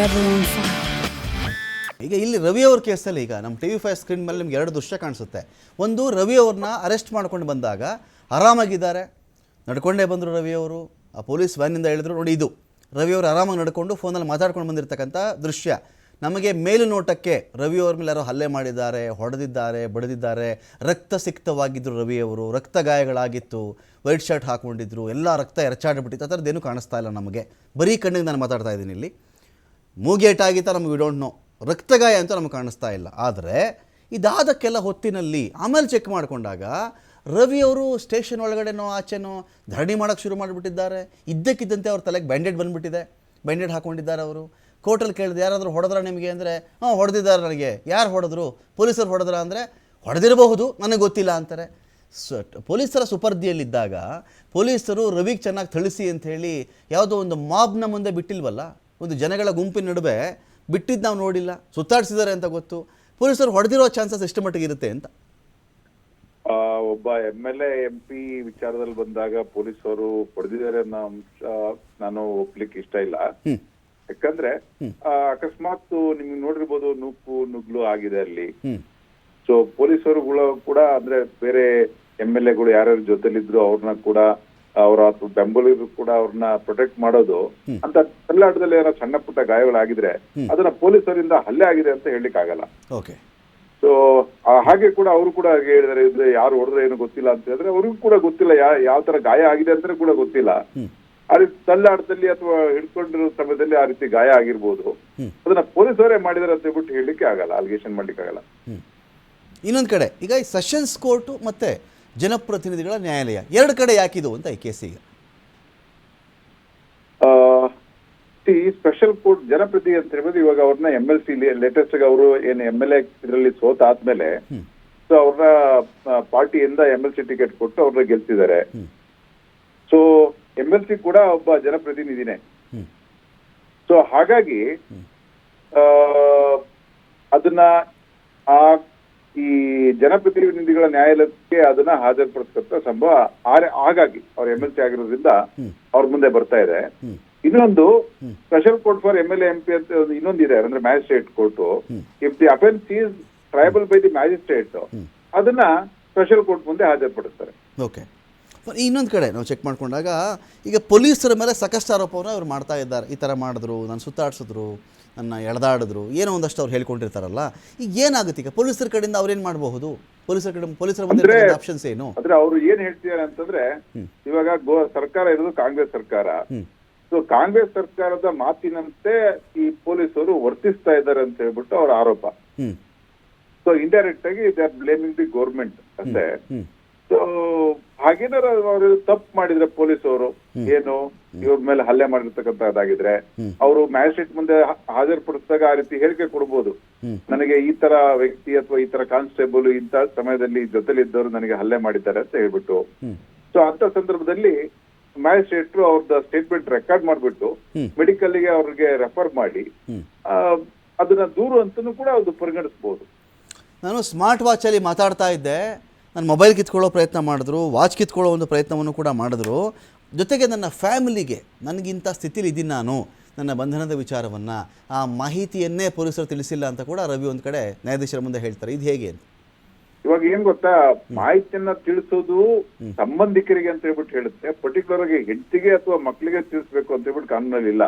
everyone fine. ಈಗ ಇಲ್ಲಿ ರವಿ ಅವ್ರ ಕೇಸಲ್ಲಿ ಈಗ ನಮ್ಮ TV5 ಸ್ಕ್ರೀನ್ ಮೇಲೆ ನಿಮ್ಗೆ ಎರಡು ದೃಶ್ಯ ಕಾಣಿಸುತ್ತೆ. ಒಂದು ರವಿ ಅವ್ರನ್ನ ಅರೆಸ್ಟ್ ಮಾಡ್ಕೊಂಡು ಬಂದಾಗ ಆರಾಮಾಗಿದ್ದಾರೆ, ನಡ್ಕೊಂಡೇ ಬಂದರು ರವಿ ಅವರು. ಆ ಪೊಲೀಸ್ ವ್ಯಾನಿಂದ ಹೇಳಿದ್ರು ನೋಡಿ, ಇದು ರವಿ ಅವರು ಆರಾಮಾಗಿ ನಡ್ಕೊಂಡು ಫೋನಲ್ಲಿ ಮಾತಾಡ್ಕೊಂಡು ಬಂದಿರತಕ್ಕಂಥ ದೃಶ್ಯ. ನಮಗೆ ಮೇಲು ನೋಟಕ್ಕೆ ರವಿ ಅವ್ರ ಮೇಲೆ ಯಾರೋ ಹಲ್ಲೆ ಮಾಡಿದ್ದಾರೆ, ಹೊಡೆದಿದ್ದಾರೆ, ಬಡಿದಿದ್ದಾರೆ, ರಕ್ತಸಿಕ್ತವಾಗಿದ್ದರು ರವಿ ಅವರು, ರಕ್ತ ಗಾಯಗಳಾಗಿತ್ತು, ವೈಟ್ ಶರ್ಟ್ ಹಾಕ್ಕೊಂಡಿದ್ರು, ಎಲ್ಲ ರಕ್ತ ಎರಚಾಡ್ಬಿಟ್ಟಿತ್ತು. ಆ ಥರದ್ದೇನು ಕಾಣಿಸ್ತಾ ಇಲ್ಲ ನಮಗೆ, ಬರೀ ಕಣ್ಣಿಗೆ ನಾನು ಮಾತಾಡ್ತಾ ಇದ್ದೀನಿ ಇಲ್ಲಿ. ಮೂಗೇಟಾಗಿತ್ತ ನಮಗೆ ವಿ ಡೋಂಟ್ ನೋ, ರಕ್ತಗಾಯ ಅಂತ ನಮಗೆ ಕಾಣಿಸ್ತಾ ಇಲ್ಲ. ಆದರೆ ಇದಾದಕ್ಕೆಲ್ಲ ಹೊತ್ತಿನಲ್ಲಿ ಆಮೇಲೆ ಚೆಕ್ ಮಾಡಿಕೊಂಡಾಗ ರವಿ ಅವರು ಸ್ಟೇಷನ್ ಒಳಗಡೆನೋ ಆಚೆನೋ ಧರಣಿ ಮಾಡೋಕ್ಕೆ ಶುರು ಮಾಡಿಬಿಟ್ಟಿದ್ದಾರೆ. ಇದ್ದಕ್ಕಿದ್ದಂತೆ ಅವ್ರ ತಲೆಗೆ ಬ್ಯಾಂಡೇಡ್ ಬಂದುಬಿಟ್ಟಿದೆ, ಬ್ಯಾಂಡೇಡ್ ಹಾಕ್ಕೊಂಡಿದ್ದಾರೆ ಅವರು. ಕೋರ್ಟಲ್ಲಿ ಕೇಳಿದೆ, ಯಾರಾದರೂ ಹೊಡೆದ್ರ ನಿಮಗೆ ಅಂದರೆ, ಹೊಡೆದಿದ್ದಾರೆ ನನಗೆ. ಯಾರು ಹೊಡೆದ್ರು? ಪೊಲೀಸರು ಹೊಡೆದ್ರ ಅಂದರೆ, ಹೊಡೆದಿರಬಹುದು, ನನಗೆ ಗೊತ್ತಿಲ್ಲ ಅಂತಾರೆ. ಪೊಲೀಸರ ಸುಪರ್ದಿಯಲ್ಲಿದ್ದಾಗ ಪೊಲೀಸರು ರವಿಗೆ ಚೆನ್ನಾಗಿ ಥಳಿಸಿ ಅಂಥೇಳಿ ಯಾವುದೋ ಒಂದು ಮಾಬ್ನ ಮುಂದೆ ಬಿಟ್ಟಿಲ್ವಲ್ಲ, ಒಂದು ಜನಗಳ ಗುಂಪಿನ ನಡುವೆ ಬಿಟ್ಟಿದ್ದು ನಾವು ನೋಡಿಲ್ಲ. ಸುತ್ತಾಡಿಸಿದ್ದಾರೆ ಅಂತ ಗೊತ್ತು, ಪೊಲೀಸರು ಹೊಡೆದಿರೋ ಚಾನ್ಸಸ್ ಎಷ್ಟು ಮಟ್ಟಿಗೆ ಇರುತ್ತೆ ಅಂತ. ಒಬ್ಬ MLA MP ವಿಚಾರದಲ್ಲಿ ಬಂದಾಗ ಪೊಲೀಸರು ಹೊಡೆದಿದ್ದಾರೆ ಅನ್ನೋ ಅಂಶ ನಾನು ಒಪ್ಲಿಕ್ಕೆ ಇಷ್ಟ ಇಲ್ಲ. ಯಾಕಂದ್ರೆ ಅಕಸ್ಮಾತ್ ನಿಮ್ಗೆ ನೋಡಿರ್ಬೋದು, ನುಗ್ಲು ಆಗಿದೆ ಅಲ್ಲಿ. ಸೊ ಪೊಲೀಸರುಗಳು ಕೂಡ ಅಂದ್ರೆ ಬೇರೆ MLAಗಳು ಯಾರ್ಯಾರ ಜೊತೆಲಿದ್ರು ಅವ್ರನ್ನ ಕೂಡ, ಅವರ ಬೆಂಬಲಿಗರು ಕೂಡ ಅವ್ರನ್ನ ಪ್ರೊಟೆಕ್ಟ್ ಮಾಡೋದು ಅಂತ ತಳ್ಳಾಟದಲ್ಲಿ ಏನೋ ಸಣ್ಣ ಪುಟ್ಟ ಗಾಯಗಳಾಗಿದ್ರೆ ಅದನ್ನ ಪೊಲೀಸರಿಂದ ಹಲ್ಲೆ ಆಗಿದೆ ಅಂತ ಹೇಳಲಿಕ್ಕೆ ಆಗಲ್ಲ. ಸೊ ಹಾಗೆ ಕೂಡ ಅವರು ಕೂಡ ಹೇಳಿದಾರೆ, ಇದು ಯಾರು ಹೊಡೆದ್ರೆ ಏನು ಗೊತ್ತಿಲ್ಲ ಅಂತ ಹೇಳಿದ್ರೆ ಅವ್ರಿಗೂ ಕೂಡ ಗೊತ್ತಿಲ್ಲ ಯಾವ ತರ ಗಾಯ ಆಗಿದೆ ಅಂತ ಕೂಡ ಗೊತ್ತಿಲ್ಲ. ಆ ರೀತಿ ತಳ್ಳಾಟದಲ್ಲಿ ಅಥವಾ ಹಿಡ್ಕೊಂಡಿರೋ ಸಮಯದಲ್ಲಿ ಆ ರೀತಿ ಗಾಯ ಆಗಿರ್ಬೋದು, ಅದನ್ನ ಪೊಲೀಸರೇ ಮಾಡಿದಾರೆ ಅಂತ ಹೇಳ್ಬಿಟ್ಟು ಹೇಳಲಿಕ್ಕೆ ಆಗಲ್ಲ, ಅಲಿಗೇಷನ್ ಮಾಡ್ಲಿಕ್ಕೆ ಆಗಲ್ಲ. ಇನ್ನೊಂದು ಕಡೆ ಈಗ ಈ ಸೆಷನ್ಸ್ ಕೋರ್ಟು ಮತ್ತೆ ಜನಪ್ರತಿನಿಧಿಗಳ ನ್ಯಾಯಾಲಯ ಎರಡು ಕಡೆ ಯಾಕಿದು ಅಂತ ಈ ಕೇಸಿಗೆ ಸ್ಪೆಷಲ್ ಕೋರ್ಟ್ ಜನಪ್ರತಿನಿಧಿ ಅಂತ ಹೇಳ್ಬೋದು. ಇವಾಗ ಅವ್ರನ್ನ MLC ಲೇಟೆಸ್ಟ್ ಆಗಿ ಅವರು ಏನು MLA ಇದರಲ್ಲಿ ಸೋತ ಆದ್ಮೇಲೆ ಸೊ ಅವ್ರನ್ನ ಪಾರ್ಟಿಯಿಂದ MLC ಟಿಕೆಟ್ ಕೊಟ್ಟು ಅವ್ರನ್ನ ಗೆಲ್ಸಿದ್ದಾರೆ. ಸೊ MLC ಕೂಡ ಒಬ್ಬ ಜನಪ್ರತಿನಿಧಿನೇ. ಸೊ ಹಾಗಾಗಿ ಅದನ್ನ ಈ ಜನಪ್ರತಿನಿಧಿಗಳ ನ್ಯಾಯಾಲಯಕ್ಕೆ ಅದನ್ನ ಹಾಜರುಪಡಿಸತಕ್ಕ ಸಂಭವ ಹಾಗಾಗಿ ಅವ್ರ MLC ಆಗಿರೋದ್ರಿಂದ ಅವ್ರ ಮುಂದೆ ಬರ್ತಾ ಇದೆ. ಇನ್ನೊಂದು special court for MLA MP ಅಂತ ಇನ್ನೊಂದಿದೆ, ಅಂದ್ರೆ magistrate court. If the offence is tribal by the magistrate, ಅದನ್ನ ಸ್ಪೆಷಲ್ ಕೋರ್ಟ್ ಮುಂದೆ ಹಾಜರುಪಡಿಸ್ತಾರೆ. ಓಕೆ. ಇನ್ನೊಂದು ಕಡೆ ನಾವು ಚೆಕ್ ಮಾಡ್ಕೊಂಡಾಗ ಈಗ ಪೊಲೀಸರ ಮೇಲೆ ಸಾಕಷ್ಟು ಆರೋಪವನ್ನು ಅವ್ರು ಮಾಡ್ತಾ ಇದ್ದಾರೆ. ಈ ಥರ ಮಾಡಿದ್ರು, ನಾನು ಸುತ್ತಾಡಿಸಿದ್ರು, ನನ್ನ ಎಳೆದಾಡಿದ್ರು, ಏನೋ ಒಂದಷ್ಟು ಅವ್ರು ಹೇಳ್ಕೊಂಡಿರ್ತಾರಲ್ಲ. ಈಗ ಏನಾಗುತ್ತೆ, ಈಗ ಪೊಲೀಸರ ಕಡೆಯಿಂದ ಅವ್ರೇನು ಮಾಡಬಹುದು? ಪೊಲೀಸರ ಮುಂದೆ ಆಪ್ಷನ್ಸ್ ಏನು? ಅಂದ್ರೆ ಅವ್ರು ಏನ್ ಹೇಳ್ತಿದ್ದಾರೆ ಅಂತಂದ್ರೆ, ಇವಾಗ ಸರ್ಕಾರ ಇರೋದು ಕಾಂಗ್ರೆಸ್ ಸರ್ಕಾರ. ಸೊ ಕಾಂಗ್ರೆಸ್ ಸರ್ಕಾರದ ಮಾತಿನಂತೆ ಈ ಪೊಲೀಸರು ವರ್ತಿಸ್ತಾ ಇದ್ದಾರೆ ಅಂತ ಹೇಳ್ಬಿಟ್ಟು ಅವ್ರ ಆರೋಪ. ಸೊ ಇಂಡೈರೆಕ್ಟ್ ಆಗಿ they are blaming the government ಅಷ್ಟೇ. ಸೊ ಹಾಗೇನಾರ ಅವರು ತಪ್ಪು ಮಾಡಿದ್ರೆ ಪೊಲೀಸರು ಏನು ಇವ್ರ ಮೇಲೆ ಹಲ್ಲೆ ಮಾಡಿರ್ತಕ್ಕಂಥದ್ದಾಗಿದ್ರೆ ಅವರು ಮ್ಯಾಜಿಸ್ಟ್ರೇಟ್ ಮುಂದೆ ಹಾಜರುಪಡಿಸಿದಾಗ ಆ ರೀತಿ ಹೇಳಿಕೆ ಕೊಡ್ಬೋದು, ನನಗೆ ಈ ತರ ವ್ಯಕ್ತಿ ಅಥವಾ ಈ ತರ ಕಾನ್ಸ್ಟೇಬಲ್ ಇಂಥ ಸಮಯದಲ್ಲಿ ಜೊತೆಲಿದ್ದವರು ನನಗೆ ಹಲ್ಲೆ ಮಾಡಿದ್ದಾರೆ ಅಂತ ಹೇಳ್ಬಿಟ್ಟು. ಸೊ ಅಂತ ಸಂದರ್ಭದಲ್ಲಿ ಮ್ಯಾಜಿಸ್ಟ್ರೇಟ್ರು ಅವ್ರದ್ದು ಸ್ಟೇಟ್ಮೆಂಟ್ ರೆಕಾರ್ಡ್ ಮಾಡ್ಬಿಟ್ಟು ಮೆಡಿಕಲ್ಗೆ ಅವ್ರಿಗೆ ರೆಫರ್ ಮಾಡಿ ಅದನ್ನ ದೂರು ಅಂತನೂ ಕೂಡ ಅದು ಪರಿಗಣಿಸಬಹುದು. ನಾನು ಸ್ಮಾರ್ಟ್ ವಾಚಲ್ಲಿ ಮಾತಾಡ್ತಾ ಇದ್ದೆ, ನನ್ನ ಮೊಬೈಲ್ ಕಿತ್ಕೊಳ್ಳೋ ಪ್ರಯತ್ನ ಮಾಡಿದ್ರು, ವಾಚ್ ಕಿತ್ಕೊಳ್ಳೋ ಒಂದು ಪ್ರಯತ್ನವನ್ನು ಕೂಡ ಮಾಡಿದ್ರು. ಜೊತೆಗೆ ನನ್ನ ಫ್ಯಾಮಿಲಿಗೆ ನನಗಿಂಥ ಸ್ಥಿತಿಲಿ ಇದ್ದೀನಿ ನಾನು, ನನ್ನ ಬಂಧನದ ವಿಚಾರವನ್ನು, ಆ ಮಾಹಿತಿಯನ್ನೇ ಪೊಲೀಸರು ತಿಳಿಸಿಲ್ಲ ಅಂತ ಕೂಡ ರವಿ ಒಂದು ಕಡೆ ನ್ಯಾಯಾಧೀಶರ ಮುಂದೆ ಹೇಳ್ತಾರೆ. ಇದು ಹೇಗೆ ಅಂತ ಇವಾಗ ಏನ್ ಗೊತ್ತಾ, ಮಾಹಿತಿಯನ್ನ ತಿಳಿಸೋದು ಸಂಬಂಧಿಕರಿಗೆ ಅಂತ ಹೇಳ್ಬಿಟ್ಟು ಹೇಳುತ್ತೆ, ಪರ್ಟಿಕ್ಯುಲರ್ ಆಗಿ ಹೆಂಡತಿಗೆ ಅಥವಾ ಮಕ್ಕಳಿಗೆ ತಿಳಿಸ್ಬೇಕು ಅಂತ ಹೇಳ್ಬಿಟ್ಟು ಕಾನೂನಲ್ಲಿ ಇಲ್ಲ.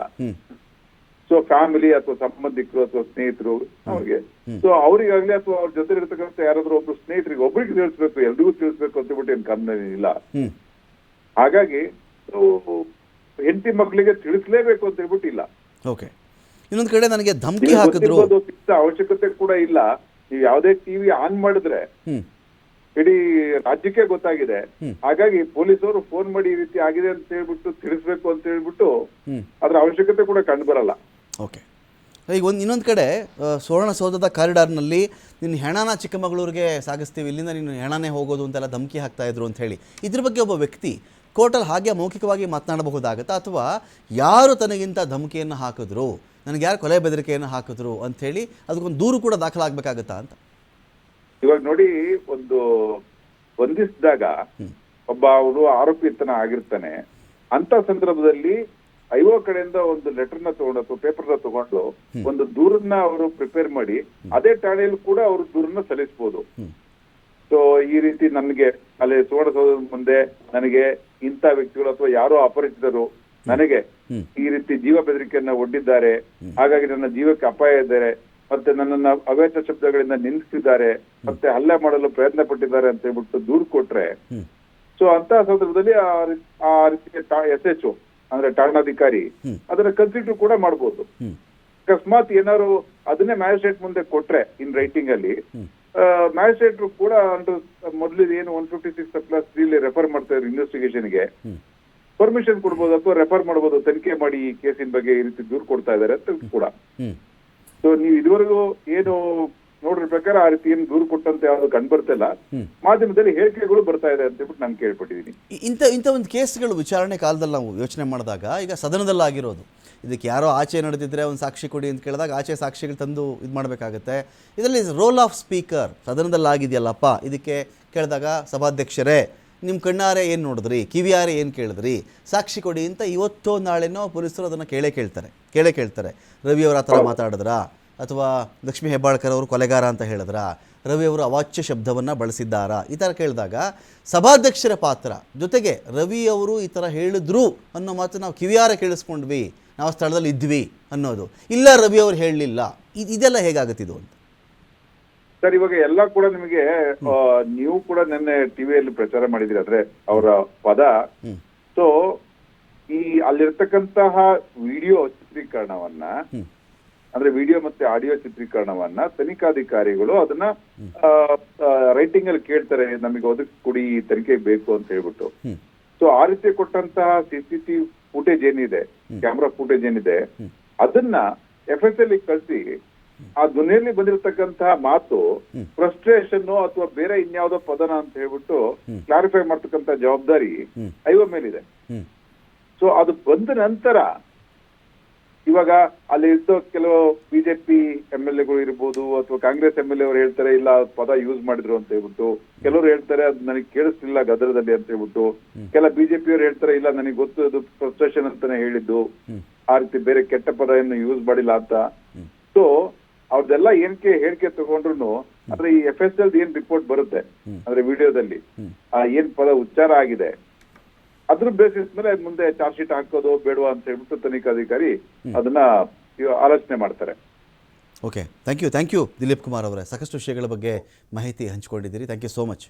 ಸೊ ಫ್ಯಾಮಿಲಿ ಅಥವಾ ಸಂಬಂಧಿಕರು ಅಥವಾ ಸ್ನೇಹಿತರು ಅವ್ರಿಗೆ, ಸೊ ಅವ್ರಿಗಾಗ್ಲಿ ಅಥವಾ ಅವ್ರ ಜೊತೆ ಇರ್ತಕ್ಕಂಥ ಯಾರಾದ್ರೂ ಒಬ್ರು ಸ್ನೇಹಿತರಿಗೆ ಒಬ್ರಿಗೆ ತಿಳಿಸ್ಬೇಕು, ಎಲ್ರಿಗೂ ತಿಳಿಸ್ಬೇಕು ಅಂತ ಹೇಳ್ಬಿಟ್ಟು ಏನ್ ಕಾನೂನಲ್ಲಿ ಇಲ್ಲ. ಹಾಗಾಗಿ ಹೆಂಡತಿ ಮಕ್ಕಳಿಗೆ ತಿಳಿಸ್ಲೇಬೇಕು ಅಂತ ಹೇಳ್ಬಿಟ್ಟು ಇಲ್ಲ. ಓಕೆ. ಇನ್ನೊಂದು ಕಡೆ ನನಗೆ ಧಮಕಿ ಹಾಕಿದ್ರು, ಅವಶ್ಯಕತೆ ಕೂಡ ಇಲ್ಲ. ನೀವು ಯಾವುದೇ ಟಿವಿ ಆನ್ ಮಾಡಿದ್ರೆ ಇಡೀ ರಾಜ್ಯಕ್ಕೆ ಗೊತ್ತಾಗಿದೆ. ಹಾಗಾಗಿ ಪೊಲೀಸರು ಫೋನ್ ಮಾಡಿ ಈ ರೀತಿ ಆಗಿದೆ ಅಂತ ಹೇಳ್ಬಿಟ್ಟು ತಿಳಿಸ್ಬೇಕು ಅಂತ ಹೇಳ್ಬಿಟ್ಟು ಅದ್ರ ಅವಶ್ಯಕತೆ ಕೂಡ ಕಂಡು ಬರಲ್ಲ. ಓಕೆ. ಈಗ ಇನ್ನೊಂದು ಕಡೆ ಸುವರ್ಣಸೌಧದ ಕಾರಿಡಾರ್ನಲ್ಲಿ ನಿನ್ನ ಹೆಣನ ಚಿಕ್ಕಮಗಳೂರಿಗೆ ಸಾಗಿಸ್ತೀವಿ, ಇಲ್ಲಿಂದ ನೀನು ಹೆಣನೇ ಹೋಗೋದು ಅಂತೆಲ್ಲ ಧಮಕಿ ಹಾಕ್ತಾ ಇದ್ರು ಅಂತ ಹೇಳಿ, ಇದ್ರ ಬಗ್ಗೆ ಒಬ್ಬ ವ್ಯಕ್ತಿ ಕೋರ್ಟಲ್ಲಿ ಹಾಗೆ ಮೌಖಿಕವಾಗಿ ಮಾತನಾಡಬಹುದಾಗತ್ತಾ? ಅಥವಾ ಯಾರು ತನಗಿಂತ ಧಮಕಿಯನ್ನು ಹಾಕಿದ್ರು, ನನಗೆ ಯಾರು ಕೊಲೆ ಬೆದರಿಕೆಯನ್ನು ಹಾಕಿದ್ರು ಅಂಥೇಳಿ ಅದಕ್ಕೊಂದು ದೂರು ಕೂಡ ದಾಖಲಾಗಬೇಕಾಗತ್ತಾ ಅಂತ? ಇವಾಗ ನೋಡಿ, ಒಂದು ಬಂಧಿಸಿದಾಗ ಒಬ್ಬ ಅವನು ಆರೋಪಿತನ ಆಗಿರ್ತಾನೆ. ಅಂತ ಸಂದರ್ಭದಲ್ಲಿ ಐಒ ಕಡೆಯಿಂದ ಒಂದು ಲೆಟರ್ನ ತಗೊಂಡು ಅಥವಾ ಪೇಪರ್ನ ತಗೊಂಡು ಒಂದು ದೂರನ್ನ ಅವರು ಪ್ರಿಪೇರ್ ಮಾಡಿ ಅದೇ ಠಾಣೆಯಲ್ಲಿ ಕೂಡ ಅವರು ದೂರನ್ನ ಸಲ್ಲಿಸಬಹುದು. ಸೊ ಈ ರೀತಿ ನನಗೆ ಅಲ್ಲಿ ಸುವರ್ಣಸೌಧದ ಮುಂದೆ ನನಗೆ ಇಂಥ ವ್ಯಕ್ತಿಗಳು ಅಥವಾ ಯಾರೋ ಅಪರಿಚಿತರು ನನಗೆ ಈ ರೀತಿ ಜೀವ ಬೆದರಿಕೆಯನ್ನ ಒಡ್ಡಿದ್ದಾರೆ, ಹಾಗಾಗಿ ನನ್ನ ಜೀವಕ್ಕೆ ಅಪಾಯ ಇದ್ದಾರೆ, ಮತ್ತೆ ನನ್ನನ್ನ ಅವೇತ ಶಬ್ದಗಳಿಂದ ನಿಂದಿಸಿದ್ದಾರೆ, ಮತ್ತೆ ಹಲ್ಲೆ ಮಾಡಲು ಪ್ರಯತ್ನ ಪಟ್ಟಿದ್ದಾರೆ ಅಂತ ಹೇಳ್ಬಿಟ್ಟು ದೂರು ಕೊಟ್ರೆ, ಸೊ ಅಂತ ಸಂದರ್ಭದಲ್ಲಿ ಆ ರೀತಿಯ SHO ಅಂದ್ರೆ ಠಾಣಾಧಿಕಾರಿ ಅದನ್ನ ಕನ್ಸಿಡರ್ ಕೂಡ ಮಾಡ್ಬೋದು. ಅಕಸ್ಮಾತ್ ಏನಾದ್ರು ಅದನ್ನೇ ಮ್ಯಾಜಿಸ್ಟ್ರೇಟ್ ಮುಂದೆ ಕೊಟ್ರೆ ಇನ್ ರೈಟಿಂಗ್ ಅಲ್ಲಿ ಮ್ಯಾಜಿಸ್ಟ್ರೇಟ್ ಕೂಡ ಮೊದಲು ಏನು 156+3 ರೆಫರ್ ಮಾಡ್ತಾ ಇದ್ರು ಇನ್ವೆಸ್ಟಿಗೇಷನ್ಗೆ ಪರ್ಮಿಷನ್ ಕೊಡ್ಬೋದು ಅಥವಾ ರೆಫರ್ ಮಾಡ್ಬೋದು, ತನಿಖೆ ಮಾಡಿ ಈ ಕೇಸಿನ ಬಗ್ಗೆ ಈ ರೀತಿ ದೂರು ಕೊಡ್ತಾ ಇದ್ದಾರೆ ಅಂತ ಕೂಡ. ಸೊ ನೀವು ಇದುವರೆಗೂ ಏನು ನೋಡ್ರ ಪ್ರಕಾರ ಆ ರೀತಿ ಏನು ದೂರು ಕೊಟ್ಟಂತೆ ಯಾವ್ದು ಕಂಡು ಬರ್ತಿಲ್ಲ, ಮಾಧ್ಯಮದಲ್ಲಿ ಹೇಳಿಕೆಗಳು ಬರ್ತಾ ಇದೆ ಅಂತ ಹೇಳ್ಬಿಟ್ಟು ನಾನು ಕೇಳ್ಪಟ್ಟಿದ್ದೀನಿ. ಇಂಥ ಒಂದು ಕೇಸ್ಗಳು ವಿಚಾರಣೆ ಕಾಲದಲ್ಲಿ ನಾವು ಯೋಚನೆ ಮಾಡಿದಾಗ ಈಗ ಸದನದಲ್ಲಿ ಆಗಿರೋದು, ಇದಕ್ಕೆ ಯಾರೋ ಆಚೆ ನಡೆದಿದ್ರೆ ಒಂದು ಸಾಕ್ಷಿ ಕೊಡಿ ಅಂತ ಕೇಳಿದಾಗ ಆಚೆ ಸಾಕ್ಷಿಗಳು ತಂದು ಇದು ಮಾಡಬೇಕಾಗತ್ತೆ. ಇದರಲ್ಲಿ ರೋಲ್ ಆಫ್ ಸ್ಪೀಕರ್ ಸದನದಲ್ಲಿ ಆಗಿದೆಯಲ್ಲಪ್ಪ, ಇದಕ್ಕೆ ಕೇಳಿದಾಗ ಸಭಾಧ್ಯಕ್ಷರೇ ನಿಮ್ಮ ಕಣ್ಣಾರೆ ಏನು ನೋಡಿದ್ರಿ, ಕಿವಿಯಾರೆ ಏನು ಕೇಳಿದ್ರಿ, ಸಾಕ್ಷಿ ಕೊಡಿ ಅಂತ ಇವತ್ತೋ ನಾಳೆನೋ ಪೊಲೀಸರು ಅದನ್ನು ಕೇಳ್ತಾರೆ. ರವಿಯವರು ಆ ಥರ ಮಾತಾಡಿದ್ರಾ, ಅಥವಾ ಲಕ್ಷ್ಮೀ ಹೆಬ್ಬಾಳ್ಕರ್ ಅವರು ಕೊಲೆಗಾರ ಅಂತ ಹೇಳಿದ್ರಾ, ರವಿಯವರು ಅವಾಚ್ಯ ಶಬ್ದವನ್ನು ಬಳಸಿದ್ದಾರಾ, ಈ ಥರ ಕೇಳಿದಾಗ ಸಭಾಧ್ಯಕ್ಷರ ಪಾತ್ರ ಜೊತೆಗೆ ರವಿಯವರು ಈ ಥರ ಹೇಳಿದ್ರು ಅನ್ನೋ ಮಾತು ನಾವು ಕಿವಿಯಾರ ಕೇಳಿಸ್ಕೊಂಡ್ವಿ, ನಾವು ಸ್ಥಳದಲ್ಲಿ ಇದ್ವಿ ಅನ್ನೋದು, ಇಲ್ಲ ರವಿಯವರು ಹೇಳಲಿಲ್ಲ, ಇದೆಲ್ಲ ಹೇಗಾಗುತ್ತಿದ್ದು ಅಂತ ಸರ್. ಇವಾಗ ಎಲ್ಲ ಕೂಡ ನಿಮಗೆ ನೀವು ಕೂಡ ನಿನ್ನೆ ಟಿವಿಯಲ್ಲಿ ಪ್ರಚಾರ ಮಾಡಿದ್ರಿ ಅಂದ್ರೆ ಅವರ ಪದ. ಸೊ ಈ ಅಲ್ಲಿರ್ತಕ್ಕಂತಹ ವಿಡಿಯೋ ಚಿತ್ರೀಕರಣವನ್ನ ಅಂದ್ರೆ ವಿಡಿಯೋ ಮತ್ತೆ ಆಡಿಯೋ ಚಿತ್ರೀಕರಣವನ್ನ ತನಿಖಾಧಿಕಾರಿಗಳು ಅದನ್ನ ರೈಟಿಂಗ್ ಅಲ್ಲಿ ಕೇಳ್ತಾರೆ, ನಮಗೆ ಒದಗಿಸಿ ಕೊಡಿ, ತನಿಖೆ ಬೇಕು ಅಂತ ಹೇಳ್ಬಿಟ್ಟು. ಸೊ ಆ ರೀತಿ ಕೊಟ್ಟಂತಹ CCTV ಫುಟೇಜ್ ಏನಿದೆ, ಕ್ಯಾಮ್ರಾ ಫುಟೇಜ್ ಏನಿದೆ, ಅದನ್ನ FSL ಕಳಿಸಿ ಆ ಧ್ವನಿಯಲ್ಲಿ ಬಂದಿರತಕ್ಕಂತಹ ಮಾತು ಫ್ರಸ್ಟ್ರೇಷನ್ ಅಥವಾ ಬೇರೆ ಇನ್ಯಾವುದೋ ಪದನ ಅಂತ ಹೇಳ್ಬಿಟ್ಟು ಕ್ಲಾರಿಫೈ ಮಾಡ್ತಕ್ಕಂತ ಜವಾಬ್ದಾರಿ ಐವ ಮೇಲಿದೆ. ಸೊ ಅದು ಬಂದ ನಂತರ ಇವಾಗ ಅಲ್ಲಿ ಇರ್ತೋ ಕೆಲವು ಬಿಜೆಪಿ MLA ಗಳು ಇರ್ಬೋದು ಅಥವಾ ಕಾಂಗ್ರೆಸ್ MLA ಅವರು ಹೇಳ್ತಾರೆ ಇಲ್ಲ ಪದ ಯೂಸ್ ಮಾಡಿದ್ರು ಅಂತ ಹೇಳ್ಬಿಟ್ಟು, ಕೆಲವರು ಹೇಳ್ತಾರೆ ಅದು ನನಗೆ ಕೇಳಿಸ್ಲಿಲ್ಲ ಗದರದಲ್ಲಿ ಅಂತ ಹೇಳ್ಬಿಟ್ಟು, ಕೆಲ ಬಿಜೆಪಿ ಅವರು ಹೇಳ್ತಾರೆ ಇಲ್ಲ ನನಗೆ ಗೊತ್ತು ಅದು ಫ್ರಸ್ಟ್ರೇಷನ್ ಅಂತಾನೆ ಹೇಳಿದ್ದು, ಆ ರೀತಿ ಬೇರೆ ಕೆಟ್ಟ ಪದ ಏನು ಯೂಸ್ ಮಾಡಿಲ್ಲ ಅಂತ. ಸೊ ಅವ್ರದೆಲ್ಲ ಏನಕ್ಕೆ ಹೇಳಿಕೆ ತಗೊಂಡ್ರು ಅಂದ್ರೆ ಈ FSL ಏನ್ ರಿಪೋರ್ಟ್ ಬರುತ್ತೆ ಅಂದ್ರೆ ವಿಡಿಯೋದಲ್ಲಿ ಏನ್ ಪದ ಉಚ್ಚಾರ ಆಗಿದೆ ಅದ್ರ ಬೇಸಿಸ್ ಮೇಲೆ ಮುಂದೆ ಚಾರ್ಜ್ ಶೀಟ್ ಹಾಕೋದು ಬೇಡವಾ ಅಂತ ಹೇಳ್ಬಿಟ್ಟು ತನಿಖಾಧಿಕಾರಿ ಅದನ್ನ ಆಲೋಚನೆ ಮಾಡ್ತಾರೆ. Okay, thank you Dilip Kumar ಅವರೇ, ಸಾಕಷ್ಟು ವಿಷಯಗಳ ಬಗ್ಗೆ ಮಾಹಿತಿ ಹಂಚಿಕೊಂಡಿದ್ದೀರಿ. Thank you so much.